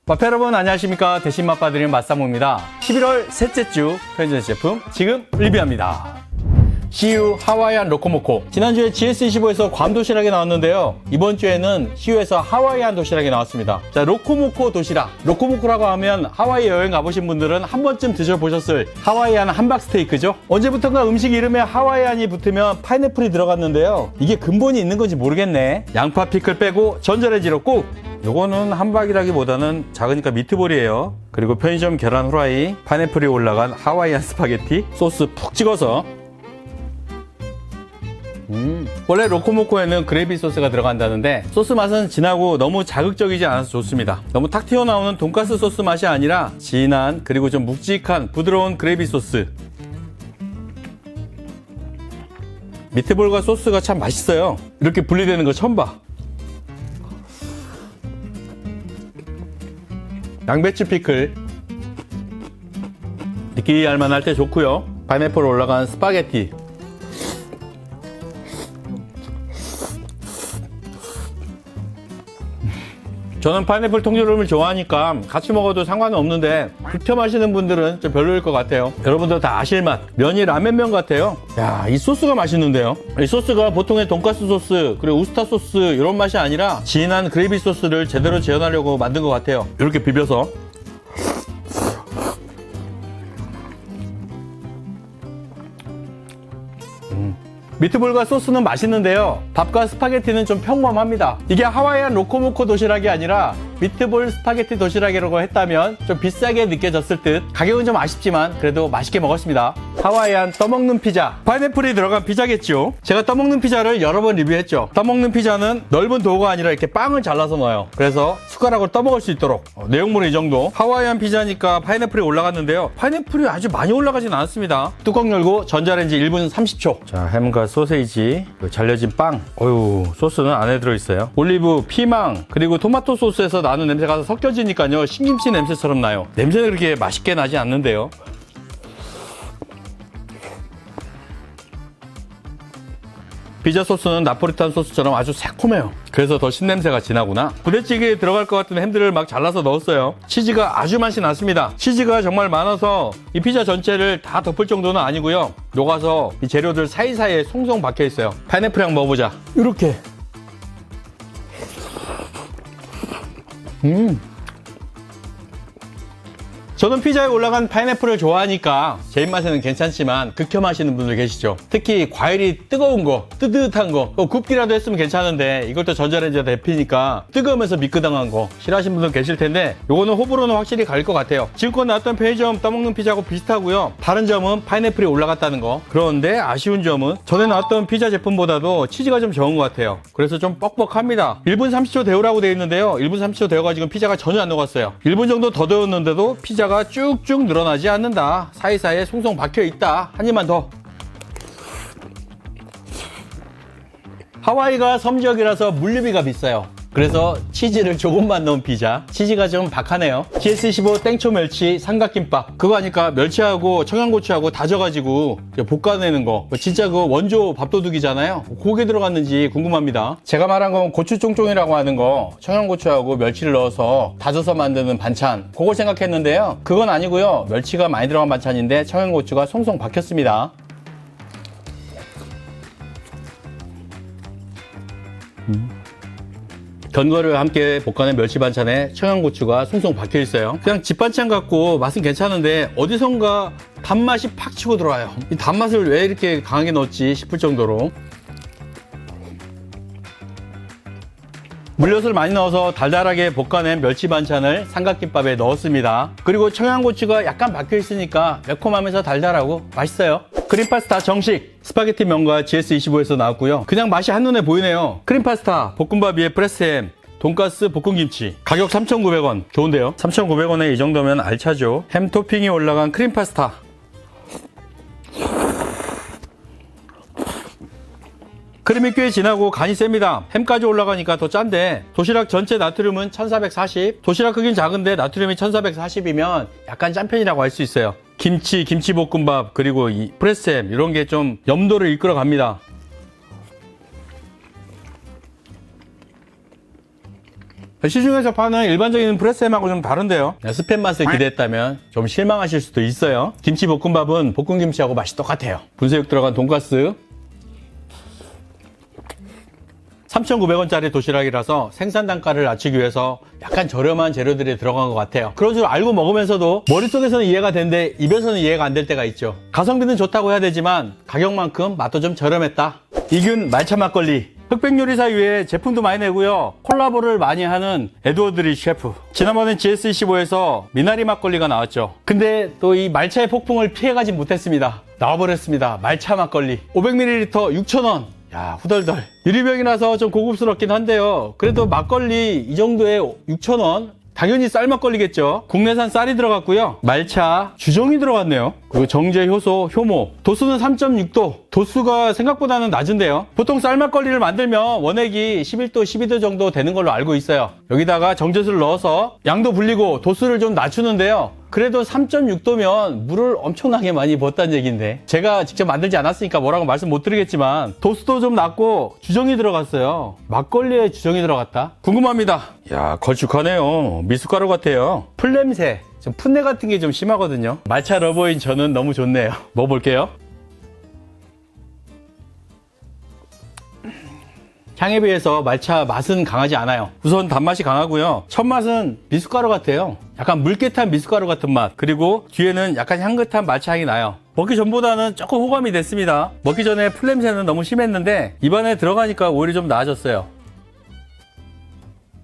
마페 여러분 안녕하십니까. 대신 맛봐드리는 맛사모입니다. 11월 셋째 주 편의점 제품 지금 리뷰합니다. CU 하와이안 로코모코. 지난주에 GS25에서 괌 도시락이 나왔는데요. 이번 주에는 CU에서 하와이안 도시락이 나왔습니다. 자, 로코모코 도시락. 로코모코라고 하면 하와이 여행 가보신 분들은 한 번쯤 드셔보셨을 하와이안 함박 스테이크죠. 언제부턴가 음식 이름에 하와이안이 붙으면 파인애플이 들어갔는데요. 이게 근본이 있는 건지 모르겠네. 양파 피클 빼고 전자레인지로 꾹. 요거는 함박이라기보다는 작으니까 미트볼이에요. 그리고 편의점 계란 후라이, 파인애플이 올라간 하와이안 스파게티, 소스 푹 찍어서. 원래 로코모코에는 그레이비 소스가 들어간다는데 소스 맛은 진하고 너무 자극적이지 않아서 좋습니다. 너무 탁 튀어나오는 돈가스 소스 맛이 아니라 진한 그리고 좀 묵직한 부드러운 그레이비 소스. 미트볼과 소스가 참 맛있어요. 이렇게 분리되는 거 처음 봐. 양배추 피클 느끼할 만할 때 좋고요. 파인애플 올라간 스파게티. 저는 파인애플 통조림을 좋아하니까 같이 먹어도 상관은 없는데 극혐 하시는 분들은 좀 별로일 것 같아요. 여러분들 다 아실 맛. 면이 라면면 같아요. 야, 이 소스가 맛있는데요. 이 소스가 보통의 돈가스 소스 그리고 우스타 소스 이런 맛이 아니라 진한 그레이비 소스를 제대로 재현하려고 만든 것 같아요. 이렇게 비벼서. 미트볼과 소스는 맛있는데요. 밥과 스파게티는 좀 평범합니다. 이게 하와이안 로코모코 도시락이 아니라 미트볼 스파게티 도시락이라고 했다면 좀 비싸게 느껴졌을 듯. 가격은 좀 아쉽지만 그래도 맛있게 먹었습니다. 하와이안 떠먹는 피자. 파인애플이 들어간 피자겠죠. 제가 떠먹는 피자를 여러 번 리뷰했죠. 떠먹는 피자는 넓은 도우가 아니라 이렇게 빵을 잘라서 넣어요. 그래서 숟가락으로 떠먹을 수 있도록. 내용물은 이 정도. 하와이안 피자니까 파인애플이 올라갔는데요. 파인애플이 아주 많이 올라가진 않았습니다. 뚜껑 열고 전자레인지 1분 30초. 자, 햄과 소세지, 잘려진 빵. 어휴, 소스는 안에 들어있어요. 올리브, 피망, 그리고 토마토 소스에서 나는 냄새가 섞여지니까요. 신김치 냄새처럼 나요. 냄새는 그렇게 맛있게 나지 않는데요. 피자 소스는 나폴리탄 소스처럼 아주 새콤해요. 그래서 더 신냄새가 진하구나. 부대찌개에 들어갈 것 같은 햄들을 막 잘라서 넣었어요. 치즈가 아주 맛이 났습니다. 치즈가 정말 많아서 이 피자 전체를 다 덮을 정도는 아니고요. 녹아서 이 재료들 사이사이에 송송 박혀 있어요. 파인애플 향 먹어보자. 이렇게. 저는 피자에 올라간 파인애플을 좋아하니까 제 입맛에는 괜찮지만 극혐하시는 분들 계시죠. 특히 과일이 뜨거운 거, 뜨뜻한 거, 굽기라도 했으면 괜찮은데 이걸 또 전자레인지에 데피니까 뜨거우면서 미끄덩한 거 싫어하시는 분들 계실 텐데 요거는 호불호는 확실히 갈릴 것 같아요. 지금껏 나왔던 편의점 떠먹는 피자하고 비슷하고요. 다른 점은 파인애플이 올라갔다는 거. 그런데 아쉬운 점은 전에 나왔던 피자 제품보다도 치즈가 좀 적은 것 같아요. 그래서 좀 뻑뻑합니다. 1분 30초 데우라고 되어 있는데요. 1분 30초 데워가지고 피자가 전혀 안 녹았어요. 1분 정도 더 데웠는데도 피자가 쭉쭉 늘어나지 않는다. 사이사이에 송송 박혀있다. 한 입만 더. 하와이가 섬지역이라서 물류비가 비싸요. 그래서 치즈를 조금만 넣은 피자. 치즈가 좀 박하네요. GS25 땡초 멸치 삼각김밥. 그거 하니까 멸치하고 청양고추하고 다져가지고 볶아내는 거. 진짜 그 원조 밥도둑이잖아요. 그게 들어갔는지 궁금합니다. 제가 말한 건 고추 쫑쫑이라고 하는 거. 청양고추하고 멸치를 넣어서 다져서 만드는 반찬. 그걸 생각했는데요. 그건 아니고요. 멸치가 많이 들어간 반찬인데 청양고추가 송송 박혔습니다. 견과류와 함께 볶아낸 멸치 반찬에 청양고추가 송송 박혀 있어요. 그냥 집 반찬 같고 맛은 괜찮은데 어디선가 단맛이 팍 치고 들어와요. 이 단맛을 왜 이렇게 강하게 넣었지 싶을 정도로. 물엿을 많이 넣어서 달달하게 볶아낸 멸치 반찬을 삼각김밥에 넣었습니다. 그리고 청양고추가 약간 박혀 있으니까 매콤하면서 달달하고 맛있어요. 크림파스타 정식 스파게티 면과 GS25에서 나왔고요. 그냥 맛이 한눈에 보이네요. 크림파스타, 볶음밥 위에 프레스햄, 돈가스, 볶음김치. 가격 3,900원. 좋은데요? 3,900원에 이 정도면 알차죠. 햄 토핑이 올라간 크림파스타. 크림이 꽤 진하고 간이 셉니다. 햄까지 올라가니까 더 짠데 도시락 전체 나트륨은 1440. 도시락 크긴 작은데 나트륨이 1440이면 약간 짠 편이라고 할 수 있어요. 김치, 김치볶음밥, 그리고 이 프레스햄 이런 게 좀 염도를 이끌어 갑니다. 시중에서 파는 일반적인 프레스햄하고 좀 다른데요. 스팸 맛을 기대했다면 좀 실망하실 수도 있어요. 김치볶음밥은 볶음김치하고 맛이 똑같아요. 분쇄육 들어간 돈가스, 3,900원짜리 도시락이라서 생산 단가를 낮추기 위해서 약간 저렴한 재료들이 들어간 것 같아요. 그런 줄 알고 먹으면서도 머릿속에서는 이해가 되는데 입에서는 이해가 안 될 때가 있죠. 가성비는 좋다고 해야 되지만 가격만큼 맛도 좀 저렴했다. 이균 말차 막걸리. 흑백 요리사 외에 제품도 많이 내고요. 콜라보를 많이 하는 에드워드 셰프. 지난번에 GS25에서 미나리 막걸리가 나왔죠. 근데 또 이 말차의 폭풍을 피해가지 못했습니다. 나와버렸습니다. 말차 막걸리 500ml 6,000원. 야, 후덜덜. 유리병이라서 좀 고급스럽긴 한데요. 그래도 막걸리 이 정도에 6,000원? 당연히 쌀 막걸리겠죠. 국내산 쌀이 들어갔고요. 말차, 주정이 들어갔네요. 그리고 정제, 효소, 효모. 도수는 3.6도. 도수가 생각보다는 낮은데요. 보통 쌀 막걸리를 만들면 원액이 11도, 12도 정도 되는 걸로 알고 있어요. 여기다가 정제수를 넣어서 양도 불리고 도수를 좀 낮추는데요. 그래도 3.6도면 물을 엄청나게 많이 부었다는 얘기인데, 제가 직접 만들지 않았으니까 뭐라고 말씀 못 드리겠지만 도수도 좀 낮고 주정이 들어갔어요. 막걸리에 주정이 들어갔다? 궁금합니다. 야, 걸쭉하네요. 미숫가루 같아요. 풀냄새, 좀 풋내 같은 게 좀 심하거든요. 말차 러버인 저는 너무 좋네요. 먹어볼게요. 향에 비해서 말차 맛은 강하지 않아요. 우선 단맛이 강하고요. 첫 맛은 미숫가루 같아요. 약간 물깨탄 미숫가루 같은 맛. 그리고 뒤에는 약간 향긋한 말차 향이 나요. 먹기 전보다는 조금 호감이 됐습니다. 먹기 전에 풀냄새는 너무 심했는데 입안에 들어가니까 오히려 좀 나아졌어요.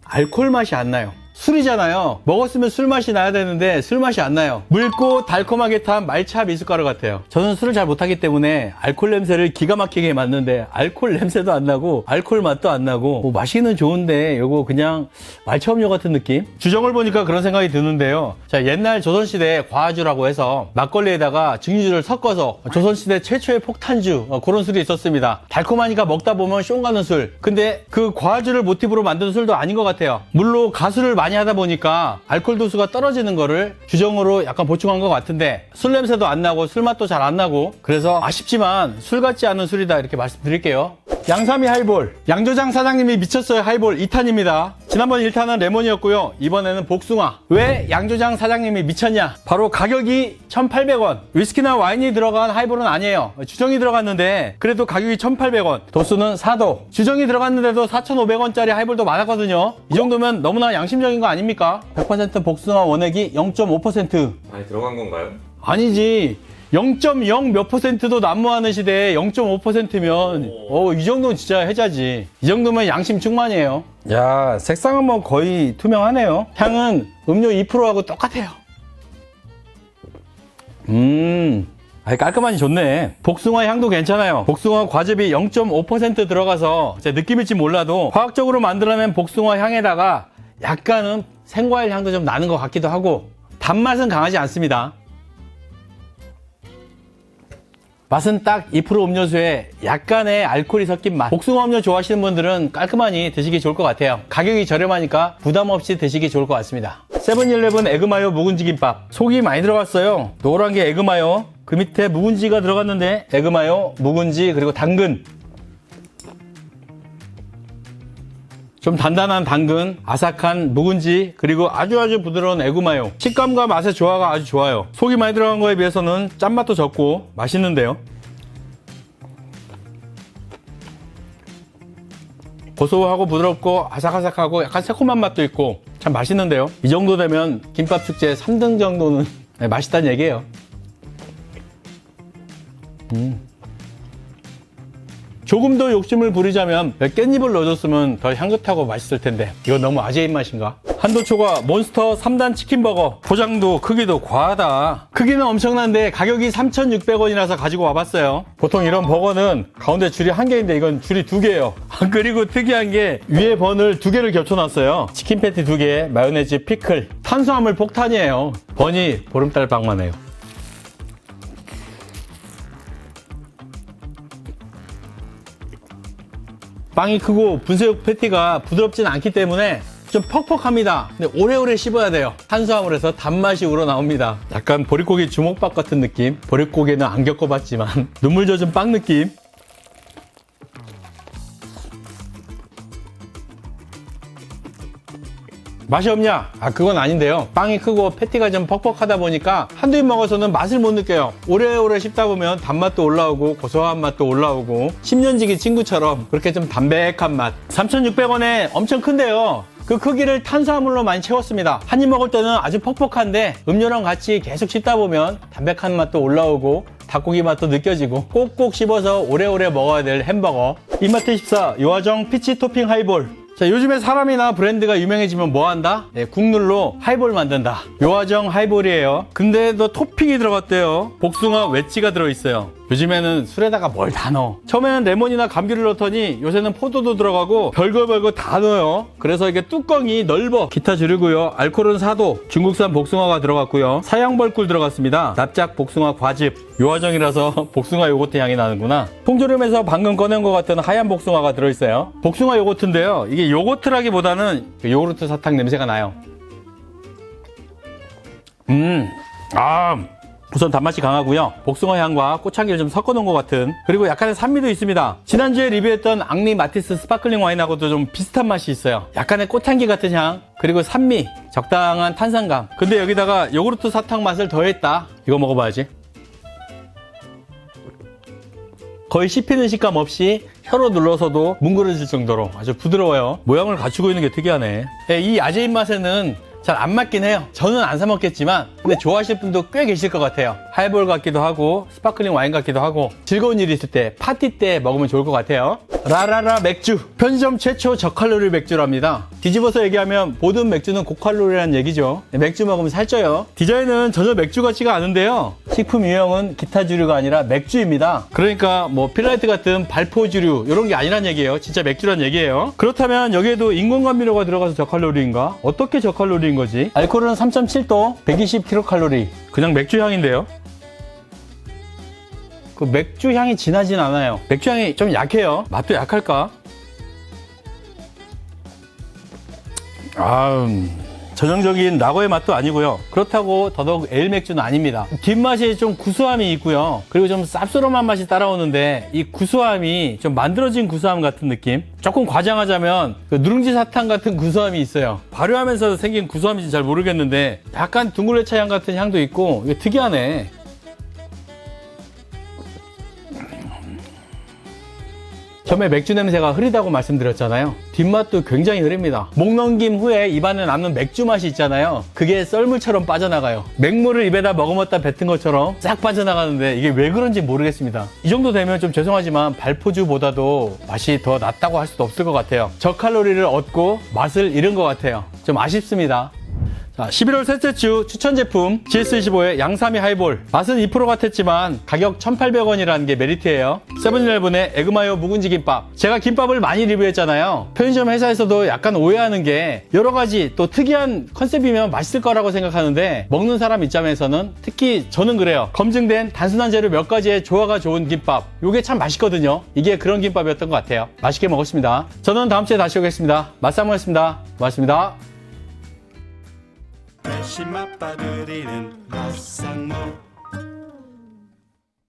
알코올 맛이 안 나요. 술이잖아요. 먹었으면 술 맛이 나야 되는데 술 맛이 안 나요. 묽고 달콤하게 탄 말차 미숫가루 같아요. 저는 술을 잘 못하기 때문에 알코올 냄새를 기가 막히게 맡는데 알코올 냄새도 안 나고 알코올 맛도 안 나고, 뭐 마시는 좋은데 요거 그냥 말차 음료 같은 느낌? 주정을 보니까 그런 생각이 드는데요. 자, 옛날 조선시대 과주라고 해서 막걸리에다가 증류주를 섞어서 조선시대 최초의 폭탄주, 그런 술이 있었습니다. 달콤하니까 먹다 보면 숑 가는 술. 근데 그 과주를 모티브로 만든 술도 아닌 것 같아요. 물로 가수를 많이 하다 보니까 알코올 도수가 떨어지는 거를 주정으로 약간 보충한 것 같은데, 술 냄새도 안 나고 술 맛도 잘 안 나고, 그래서 아쉽지만 술 같지 않은 술이다 이렇게 말씀드릴게요. 양삼이 하이볼. 양조장 사장님이 미쳤어요. 하이볼 2탄입니다. 지난번 1탄은 레몬이었고요. 이번에는 복숭아. 왜 양조장 사장님이 미쳤냐? 바로 가격이 1,800원. 위스키나 와인이 들어간 하이볼은 아니에요. 주정이 들어갔는데 그래도 가격이 1,800원. 도수는 4도. 주정이 들어갔는데도 4,500원짜리 하이볼도 많았거든요. 이 정도면 너무나 양심적인 거 아닙니까? 100% 복숭아 원액이 0.5%. 많이 들어간 건가요? 아니지. 0.0 몇 %도 난무하는 시대에 0.5%면 이 정도는 진짜 해자지. 이 정도면 양심 충만이에요. 야, 색상은 뭐 거의 투명하네요. 향은 음료 2%하고 똑같아요. 깔끔하니 좋네. 복숭아 향도 괜찮아요. 복숭아 과즙이 0.5% 들어가서 제 느낌일지 몰라도 화학적으로 만들어낸 복숭아 향에다가 약간은 생과일 향도 좀 나는 것 같기도 하고, 단맛은 강하지 않습니다. 맛은 딱 2% 음료수에 약간의 알코올이 섞인 맛. 복숭아 음료 좋아하시는 분들은 깔끔하니 드시기 좋을 것 같아요. 가격이 저렴하니까 부담 없이 드시기 좋을 것 같습니다. 세븐일레븐 에그마요 묵은지 김밥. 속이 많이 들어갔어요. 노란 게 에그마요. 그 밑에 묵은지가 들어갔는데 에그마요, 묵은지, 그리고 당근. 좀 단단한 당근, 아삭한 묵은지, 그리고 아주 부드러운 에그마요. 식감과 맛의 조화가 아주 좋아요. 속이 많이 들어간 거에 비해서는 짠맛도 적고 맛있는데요. 고소하고 부드럽고 아삭아삭하고 약간 새콤한 맛도 있고 참 맛있는데요. 이 정도 되면 김밥 축제 3등 정도는 맛있다는 얘기예요. 조금 더 욕심을 부리자면 깻잎을 넣어줬으면 더 향긋하고 맛있을 텐데 이건 너무 아재 입맛인가? 한도초과 몬스터 3단 치킨버거. 포장도 크기도 과하다. 크기는 엄청난데 가격이 3,600원이라서 가지고 와봤어요. 보통 이런 버거는 가운데 줄이 1개인데 이건 줄이 2개예요. 그리고 특이한 게 위에 번을 2개를 겹쳐놨어요. 치킨 패티 2개, 마요네즈, 피클. 탄수화물 폭탄이에요. 번이 보름달 방만해요. 빵이 크고 분쇄육 패티가 부드럽진 않기 때문에 좀 퍽퍽합니다. 근데 오래오래 씹어야 돼요. 탄수화물에서 단맛이 우러나옵니다. 약간 보릿고기 주먹밥 같은 느낌. 보릿고기는 안 겪어봤지만 눈물 젖은 빵 느낌. 맛이 없냐? 아, 그건 아닌데요. 빵이 크고 패티가 좀 퍽퍽하다 보니까 한두 입 먹어서는 맛을 못 느껴요. 오래오래 씹다 보면 단맛도 올라오고 고소한 맛도 올라오고 10년지기 친구처럼 그렇게 좀 담백한 맛. 3,600원에 엄청 큰데요. 그 크기를 탄수화물로 많이 채웠습니다. 한 입 먹을 때는 아주 퍽퍽한데 음료랑 같이 계속 씹다 보면 담백한 맛도 올라오고 닭고기 맛도 느껴지고 꼭꼭 씹어서 오래오래 먹어야 될 햄버거. 이마트24 요아정 피치 토핑 하이볼. 자, 요즘에 사람이나 브랜드가 유명해지면 뭐 한다? 네, 국룰로 하이볼 만든다. 요아정 하이볼이에요. 근데 너 토핑이 들어갔대요. 복숭아 웨지가 들어있어요. 요즘에는 술에다가 뭘 다 넣어. 처음에는 레몬이나 감귤을 넣더니 요새는 포도도 들어가고 별거 다 넣어요. 그래서 이게 뚜껑이 넓어. 기타 주류고요. 알코올은 4도. 중국산 복숭아가 들어갔고요. 사양벌꿀 들어갔습니다. 납작 복숭아 과즙. 요아정이라서 복숭아 요거트 향이 나는구나. 통조림에서 방금 꺼낸 것 같은 하얀 복숭아가 들어있어요. 복숭아 요거트인데요. 이게 요거트라기보다는 요구르트 사탕 냄새가 나요. 우선 단맛이 강하고요. 복숭아 향과 꽃향기를 좀 섞어 놓은 것 같은, 그리고 약간의 산미도 있습니다. 지난주에 리뷰했던 앙리 마티스 스파클링 와인하고도 좀 비슷한 맛이 있어요. 약간의 꽃향기 같은 향, 그리고 산미, 적당한 탄산감. 근데 여기다가 요구르트 사탕 맛을 더했다. 이거 먹어봐야지. 거의 씹히는 식감 없이 혀로 눌러서도 뭉그러질 정도로 아주 부드러워요. 모양을 갖추고 있는 게 특이하네. 이 야제 입맛에는 잘 안 맞긴 해요. 저는 안 사 먹겠지만 근데 좋아하실 분도 꽤 계실 것 같아요. 하이볼 같기도 하고 스파클링 와인 같기도 하고 즐거운 일이 있을 때, 파티 때 먹으면 좋을 것 같아요. 라라라 맥주, 편의점 최초 저칼로리 맥주랍니다. 뒤집어서 얘기하면 모든 맥주는 고칼로리라는 얘기죠. 맥주 먹으면 살쪄요. 디자인은 전혀 맥주 같지가 않은데요. 식품 유형은 기타 주류가 아니라 맥주입니다. 그러니까 뭐 필라이트 같은 발포 주류 이런 게 아니란 얘기예요. 진짜 맥주란 얘기예요. 그렇다면 여기에도 인공감미료가 들어가서 저칼로리인가? 어떻게 저칼로리인 거지? 알코올은 3.7도, 120kcal. 그냥 맥주 향인데요. 그 맥주 향이 진하진 않아요. 맥주 향이 좀 약해요. 맛도 약할까? 전형적인 라거의 맛도 아니고요. 그렇다고 더더욱 에일 맥주는 아닙니다. 뒷맛이 좀 구수함이 있고요. 그리고 좀 쌉스름한 맛이 따라오는데 이 구수함이 좀 만들어진 구수함 같은 느낌? 조금 과장하자면 그 누룽지 사탕 같은 구수함이 있어요. 발효하면서 생긴 구수함인지 잘 모르겠는데 약간 둥글레차 향 같은 향도 있고 이게 특이하네. 처음에 맥주 냄새가 흐리다고 말씀드렸잖아요. 뒷맛도 굉장히 흐립니다. 목 넘김 후에 입안에 남는 맥주 맛이 있잖아요. 그게 썰물처럼 빠져나가요. 맹물을 입에다 머금었다 뱉은 것처럼 싹 빠져나가는데 이게 왜 그런지 모르겠습니다. 이 정도 되면 좀 죄송하지만 발포주보다도 맛이 더 낫다고 할 수도 없을 것 같아요. 저칼로리를 얻고 맛을 잃은 것 같아요. 좀 아쉽습니다. 자, 11월 셋째 주 추천 제품 GS25의 양삼이 하이볼. 맛은 2% 같았지만 가격 1,800원이라는 게 메리트예요. 세븐일레븐의 에그마요 묵은지 김밥. 제가 김밥을 많이 리뷰했잖아요. 편의점 회사에서도 약간 오해하는 게 여러 가지 또 특이한 컨셉이면 맛있을 거라고 생각하는데 먹는 사람 입장에서는 특히 저는 그래요. 검증된 단순한 재료 몇 가지의 조화가 좋은 김밥. 요게 참 맛있거든요. 이게 그런 김밥이었던 것 같아요. 맛있게 먹었습니다. 저는 다음 주에 다시 오겠습니다. 맛상무였습니다. 고맙습니다. 신맛 빠드리는 맛상무